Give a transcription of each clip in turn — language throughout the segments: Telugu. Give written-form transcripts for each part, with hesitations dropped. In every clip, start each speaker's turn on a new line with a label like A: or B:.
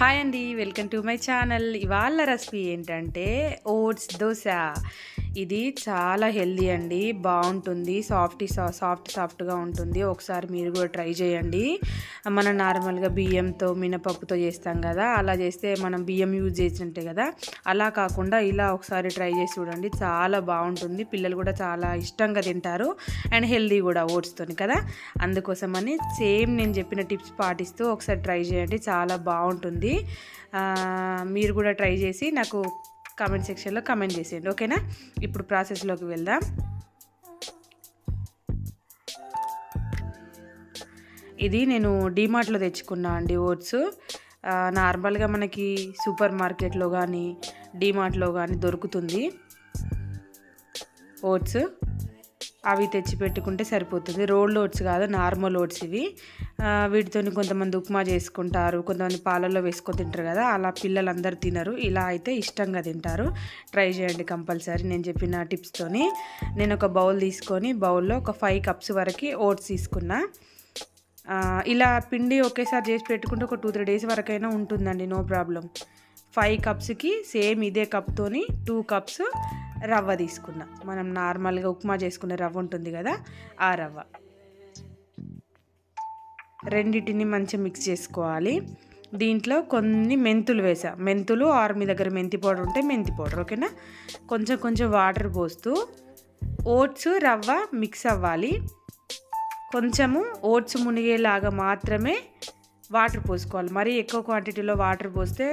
A: హాయ్ అండి, వెల్కమ్ టు మై ఛానల్. ఇవాళ రెసిపీ ఏంటంటే ఓట్స్ దోశ. ఇది చాలా హెల్దీ అండి, బాగుంటుంది, సాఫ్ట్గా ఉంటుంది. ఒకసారి మీరు కూడా ట్రై చేయండి. మనం నార్మల్గా బియ్యంతో మినపప్పుతో చేస్తాం కదా, అలా చేస్తే మనం బియ్యం యూజ్ చేస్తుంటే కదా, అలా కాకుండా ఇలా ఒకసారి ట్రై చేసి చూడండి. చాలా బాగుంటుంది, పిల్లలు కూడా చాలా ఇష్టంగా తింటారు అండ్ హెల్దీ కూడా ఓట్స్తోని కదా. అందుకోసమని సేమ్ నేను చెప్పిన టిప్స్ పాటిస్తూ ఒకసారి ట్రై చేయండి, చాలా బాగుంటుంది. మీరు కూడా ట్రై చేసి నాకు కామెంట్ సెక్షన్లో కామెంట్ చేసేయండి, ఓకేనా. ఇప్పుడు ప్రాసెస్లోకి వెళ్దాం. ఇది నేను డీమార్ట్లో తెచ్చుకున్నా అండి ఓట్స్. నార్మల్గా మనకి సూపర్ మార్కెట్లో కానీ డీమార్ట్లో కానీ దొరుకుతుంది ఓట్స్. అవి తెచ్చి పెట్టుకుంటే సరిపోతుంది. రోల్డ్ ఓట్స్ కాదు, నార్మల్ ఓట్స్ ఇవి. వీటితో కొంతమంది ఉప్మా చేసుకుంటారు, కొంతమంది పాలల్లో వేసుకొని తింటారు కదా, అలా పిల్లలందరూ తినరు. ఇలా అయితే ఇష్టంగా తింటారు. ట్రై చేయండి కంపల్సరీ నేను చెప్పిన టిప్స్తోని. నేను ఒక బౌల్ తీసుకొని బౌల్లో ఒక 5 కప్స్ వరకు ఓట్స్ తీసుకున్నా. ఇలా పిండి ఒకేసారి చేసి పెట్టుకుంటే ఒక 2-3 డేస్ వరకైనా ఉంటుందండి, నో ప్రాబ్లం. 5 కప్స్కి సేమ్ ఇదే కప్తోని 2 కప్స్ రవ్వ తీసుకున్నా. మనం నార్మల్గా ఉప్మా చేసుకునే రవ్వ ఉంటుంది కదా, ఆ రవ్వ. రెండింటిని మంచిగా మిక్స్ చేసుకోవాలి. దీంట్లో కొన్ని మెంతులు వేసా. మెంతులు ఆర్ మీ దగ్గర మెంతి పౌడర్ ఉంటే మెంతి పౌడర్, ఓకేనా. కొంచెం కొంచెం వాటర్ పోస్తూ ఓట్స్ రవ్వ మిక్స్ అవ్వాలి. కొంచెము ఓట్స్ మునిగేలాగా మాత్రమే వాటర్ పోసుకోవాలి. మరీ ఎక్కువ క్వాంటిటీలో వాటర్ పోస్తే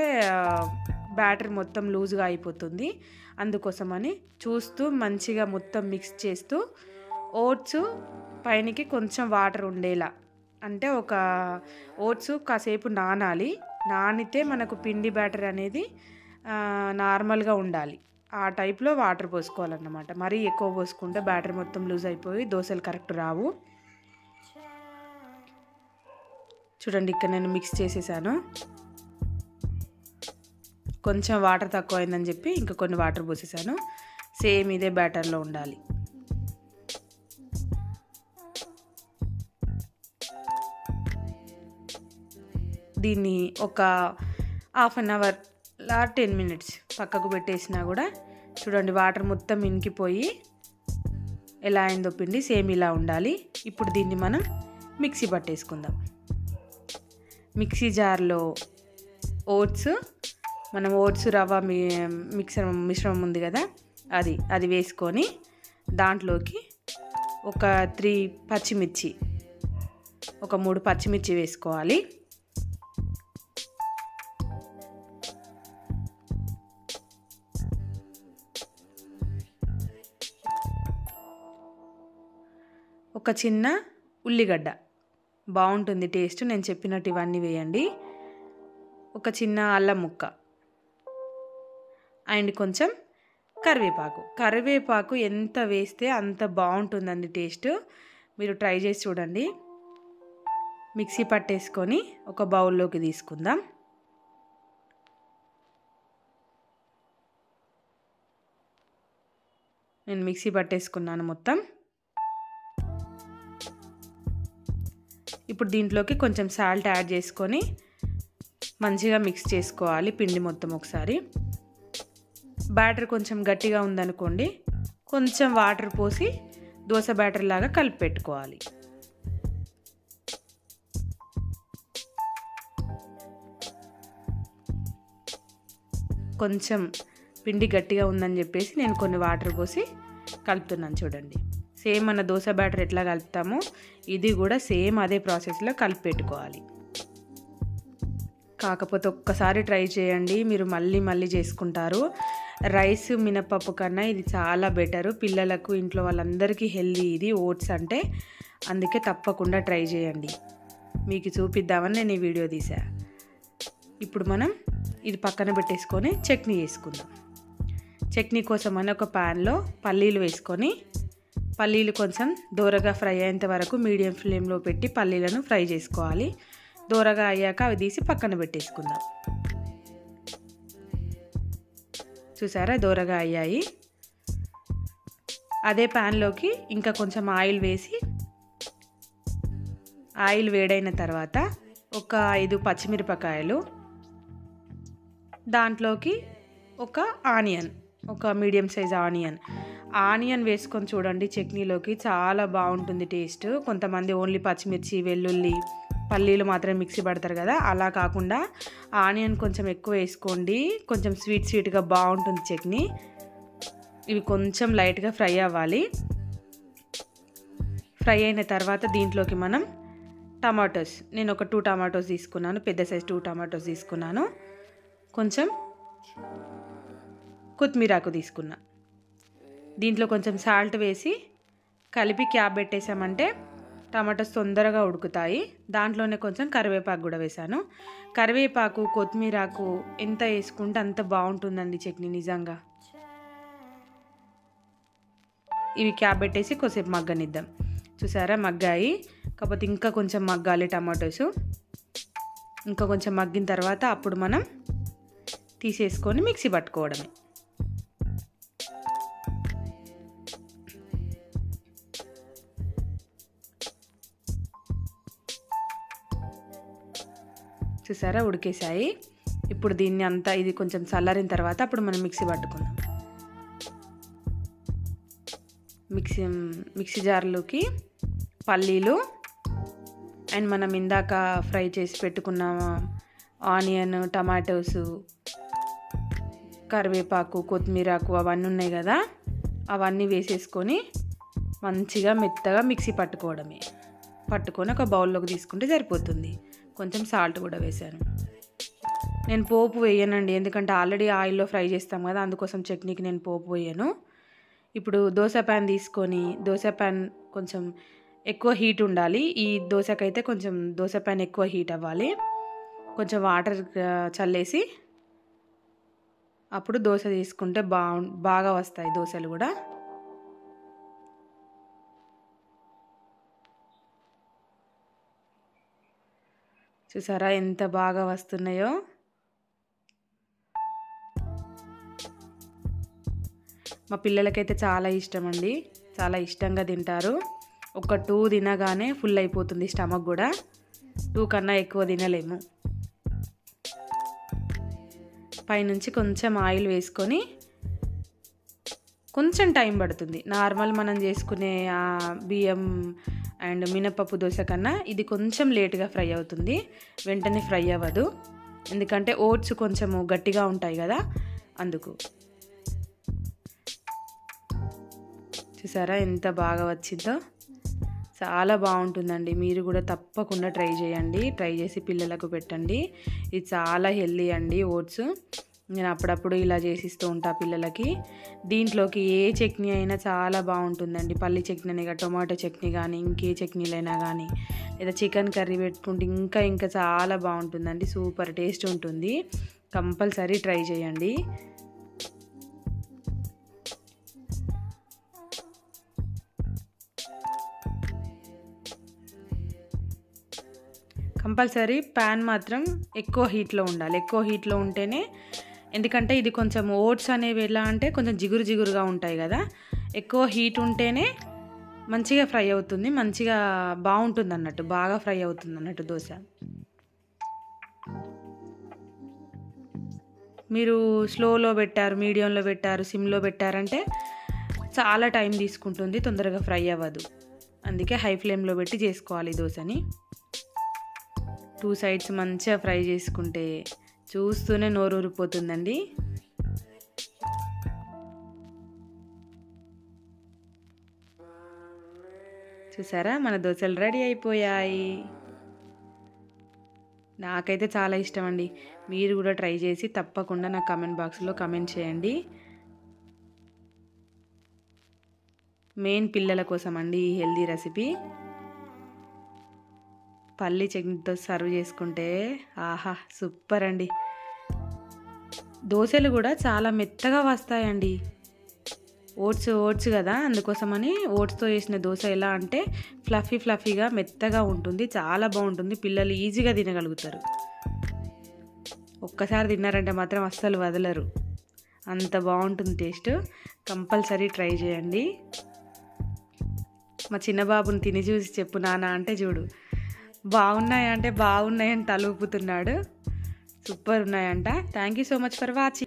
A: బ్యాటర్ మొత్తం లూజ్గా అయిపోతుంది. అందుకోసమని చూస్తూ మంచిగా మొత్తం మిక్స్ చేస్తూ ఓట్స్ పైనకి కొంచెం వాటర్ ఉండేలా, అంటే ఒక ఓట్స్ కాసేపు నానాలి. నానితే మనకు పిండి బ్యాటర్ అనేది నార్మల్గా ఉండాలి. ఆ టైప్లో వాటర్ పోసుకోవాలన్నమాట. మరీ ఎక్కువ పోసుకుంటే బ్యాటర్ మొత్తం లూజ్ అయిపోయి దోశలు కరెక్ట్ రావు. చూడండి, ఇక్కడ నేను మిక్స్ చేసేసాను. కొంచెం వాటర్ తక్కువ అయిందని చెప్పి ఇంకా కొన్ని వాటర్ పోసేసాను. సేమ్ ఇదే బ్యాటర్లో ఉండాలి. దీన్ని ఒక 1/2 అవర్ 10 మినిట్స్ పక్కకు పెట్టేసినా కూడా చూడండి వాటర్ మొత్తం ఇనికిపోయి ఎలా అయిందో పిండి సేమ్ ఇలా ఉండాలి. ఇప్పుడు దీన్ని మనం మిక్సీ పట్టేసుకుందాం. మిక్సీ జార్లో మనం ఓట్స్ రవ్వ మిశ్రమం ఉంది కదా, అది వేసుకొని దాంట్లోకి ఒక 3 పచ్చిమిర్చి, ఒక 3 పచ్చిమిర్చి వేసుకోవాలి. ఒక చిన్న ఉల్లిగడ్డ, బాగుంటుంది టేస్ట్. నేను చెప్పినట్టు ఇవన్నీ వేయండి. ఒక చిన్న అల్లం ముక్క అండ్ కొంచెం కరివేపాకు ఎంత వేస్తే అంత బాగుంటుందండి టేస్ట్. మీరు ట్రై చేసి చూడండి. మిక్సీ పట్టేసుకొని ఒక బౌల్లోకి తీసుకుందాం. నేను మిక్సీ పట్టేసుకున్నాను మొత్తం. ఇప్పుడు దీంట్లోకి కొంచెం సాల్ట్ యాడ్ చేసుకొని మంచిగా మిక్స్ చేసుకోవాలి పిండి మొత్తం ఒకసారి. బ్యాటర్ కొంచెం గట్టిగా ఉందనుకోండి, కొంచెం వాటర్ పోసి దోశ బ్యాటర్ లాగా కలిపి పెట్టుకోవాలి. కొంచెం పిండి గట్టిగా ఉందని చెప్పేసి నేను కొన్ని వాటర్ పోసి కలుపుతున్నాను. చూడండి, సేమ్ మన దోశ బ్యాటర్ ఎట్లా కలుపుతామో ఇది కూడా సేమ్ అదే ప్రాసెస్లో కలిపి పెట్టుకోవాలి. కాకపోతే ఒక్కసారి ట్రై చేయండి, మీరు మళ్ళీ చేసుకుంటారు. రైస్ మినపప్పు కన్నా ఇది చాలా బెటరు. పిల్లలకు ఇంట్లో వాళ్ళందరికీ హెల్దీ ఇది ఓట్స్ అంటే. అందుకే తప్పకుండా ట్రై చేయండి. మీకు చూపిద్దామని నేను ఈ వీడియో తీసా. ఇప్పుడు మనం ఇది పక్కన పెట్టేసుకొని చట్నీ చేసుకుందాం. చట్నీ కోసం అని ఒక ప్యాన్లో పల్లీలు వేసుకొని, పల్లీలు కొంచెం దోరగా ఫ్రై అయ్యేంత వరకు మీడియం ఫ్లేమ్లో పెట్టి పల్లీలను ఫ్రై చేసుకోవాలి. దోరగా అయ్యాక అవి తీసి పక్కన పెట్టేసుకుందాం. చూసారా, దోరగా అయ్యాయి. అదే ప్యాన్లోకి ఇంకా కొంచెం ఆయిల్ వేసి, ఆయిల్ వేడైన తర్వాత ఒక 5 పచ్చిమిరపకాయలు, దాంట్లోకి ఒక ఆనియన్, ఒక మీడియం సైజ్ ఆనియన్ వేసుకొని చూడండి. చట్నీలోకి చాలా బాగుంటుంది టేస్ట్. కొంతమంది ఓన్లీ పచ్చిమిర్చి, వెల్లుల్లి, పల్లీలు మాత్రమే మిక్సీ పడతారు కదా, అలా కాకుండా ఆనియన్ కొంచెం ఎక్కువ వేసుకోండి. కొంచెం స్వీట్గా బాగుంటుంది చట్నీ. ఇవి కొంచెం లైట్గా ఫ్రై అవ్వాలి. ఫ్రై అయిన తర్వాత దీంట్లోకి మనం టమాటోస్, నేను ఒక 2 టమాటోస్ తీసుకున్నాను, పెద్ద సైజ్ 2 టమాటోస్ తీసుకున్నాను. కొంచెం కొత్తిమీరాకు తీసుకున్నా. దీంట్లో కొంచెం సాల్ట్ వేసి కలిపి క్యాప్ పెట్టేసామంటే టమాటోస్ తొందరగా ఉడుకుతాయి. దాంట్లోనే కొంచెం కరివేపాకు కూడా వేసాను. కరివేపాకు, కొత్తిమీరాకు ఎంత వేసుకుంటే అంత బాగుంటుందండి చట్నీ నిజంగా. ఇవి క్యాప్ పెట్టేసి కొద్దిసేపు మగ్గనిద్దాం. చూసారా మగ్గాయి, కాకపోతే ఇంకా కొంచెం మగ్గాలి టమాటోస్. ఇంకా కొంచెం మగ్గిన తర్వాత అప్పుడు మనం తీసేసుకొని మిక్సీ పట్టుకోవడమే. చూసారా ఉడికేసాయి. ఇప్పుడు దీన్ని అంతా ఇది కొంచెం చల్లారిన తర్వాత అప్పుడు మనం మిక్సీ పట్టుకుందాం. మిక్సీ జార్లోకి పల్లీలు అండ్ మనం ఇందాక ఫ్రై చేసి పెట్టుకున్న ఆనియన్, టమాటోస్, కరివేపాకు, కొత్తిమీరాకు అవన్నీ ఉన్నాయి కదా, అవన్నీ వేసేసుకొని మంచిగా మెత్తగా మిక్సీ పట్టుకోవడమే. పట్టుకొని ఒక బౌల్లోకి తీసుకుంటే సరిపోతుంది. కొంచెం సాల్ట్ కూడా వేసాను. నేను పోపు వేయనండి, ఎందుకంటే ఆల్రెడీ ఆయిల్లో ఫ్రై చేస్తాం కదా, అందుకోసం చట్నీకి నేను పోపు వేయను. ఇప్పుడు దోశ ప్యాన్ తీసుకొని, దోశ ప్యాన్ కొంచెం ఎక్కువ హీట్ ఉండాలి. ఈ దోశకైతే కొంచెం దోశ ప్యాన్ ఎక్కువ హీట్ అవ్వాలి. కొంచెం వాటర్ చల్లేసి అప్పుడు దోశ తీసుకుంటే బాగా వస్తాయి దోశలు కూడా. చూసారా ఎంత బాగా వస్తున్నాయో. మా పిల్లలకైతే చాలా ఇష్టం అండి, చాలా ఇష్టంగా తింటారు. ఒక 2 తినగానే ఫుల్ అయిపోతుంది స్టమక్ కూడా. 2 కన్నా ఎక్కువ తినలేము. పైనుంచి కొంచెం ఆయిల్ వేసుకొని, కొంచెం టైం పడుతుంది. నార్మల్ మనం చేసుకునే బియ్యం అండ్ మినపప్పు దోశ కన్నా ఇది కొంచెం లేట్గా ఫ్రై అవుతుంది, వెంటనే ఫ్రై అవ్వదు. ఎందుకంటే ఓట్స్ కొంచెము గట్టిగా ఉంటాయి కదా, అందుకు. చూసారా ఎంత బాగా వచ్చిందో. చాలా బాగుంటుందండి. మీరు కూడా తప్పకుండా ట్రై చేయండి. ట్రై చేసి పిల్లలకు పెట్టండి. ఇది చాలా హెల్దీ అండి ఓట్స్. నేను అప్పుడప్పుడు ఇలా చేసిస్తూ ఉంటా పిల్లలకి. దీంట్లోకి ఏ చట్నీ అయినా చాలా బాగుంటుందండి. పల్లి చట్నీ కానీ, టొమాటో చట్నీ కానీ, ఇంకే చట్నీలైనా కానీ, లేదా చికెన్ కర్రీ పెట్టుకుంటే ఇంకా చాలా బాగుంటుందండి. సూపర్ టేస్ట్ ఉంటుంది. కంపల్సరీ ట్రై చేయండి. కంపల్సరీ ప్యాన్ మాత్రం ఎక్కువ హీట్లో ఉండాలి. ఎక్కువ హీట్లో ఉంటేనే, ఎందుకంటే ఇది కొంచెం ఓట్స్ అనేవి ఎలా అంటే కొంచెం జిగురుగా ఉంటాయి కదా, ఎక్కువ హీట్ ఉంటేనే మంచిగా ఫ్రై అవుతుంది, మంచిగా బాగుంటుంది అన్నట్టు, బాగా ఫ్రై అవుతుంది అన్నట్టు దోశ. మీరు స్లోలో పెట్టారు, మీడియంలో పెట్టారు, సిమ్లో పెట్టారంటే చాలా టైం తీసుకుంటుంది, తొందరగా ఫ్రై అవ్వదు. అందుకే హై ఫ్లేమ్లో పెట్టి చేసుకోవాలి దోశని. 2 సైడ్స్ మంచిగా ఫ్రై చేసుకుంటే చూస్తూనే నోరు ఊరిపోతుందండి. చూసారా మన దోశలు రెడీ అయిపోయాయి. నాకైతే చాలా ఇష్టం అండి. మీరు కూడా ట్రై చేసి తప్పకుండా నా కామెంట్ బాక్స్లో కామెంట్ చేయండి. మెయిన్ పిల్లల కోసం అండి ఈ హెల్దీ రెసిపీ. పల్లి చట్నీతో సర్వ్ చేసుకుంటే ఆహా సూపర్ అండి. దోశలు కూడా చాలా మెత్తగా వస్తాయండి. ఓట్స్ కదా, అందుకోసమని ఓట్స్తో చేసిన దోశ ఎలా అంటే ఫ్లఫీగా మెత్తగా ఉంటుంది, చాలా బాగుంటుంది. పిల్లలు ఈజీగా తినగలుగుతారు. ఒక్కసారి తిన్నారంటే మాత్రం అస్సలు వదలరు, అంత బాగుంటుంది టేస్ట్. కంపల్సరీ ట్రై చేయండి. మా చిన్న బాబుని తిని చూసి చెప్పు నాన్న అంటే చూడు, బాగున్నాయంటే బాగున్నాయని తలూపుతున్నాడు. సూపర్ ఉన్నాయంట. Thank you so much for watching.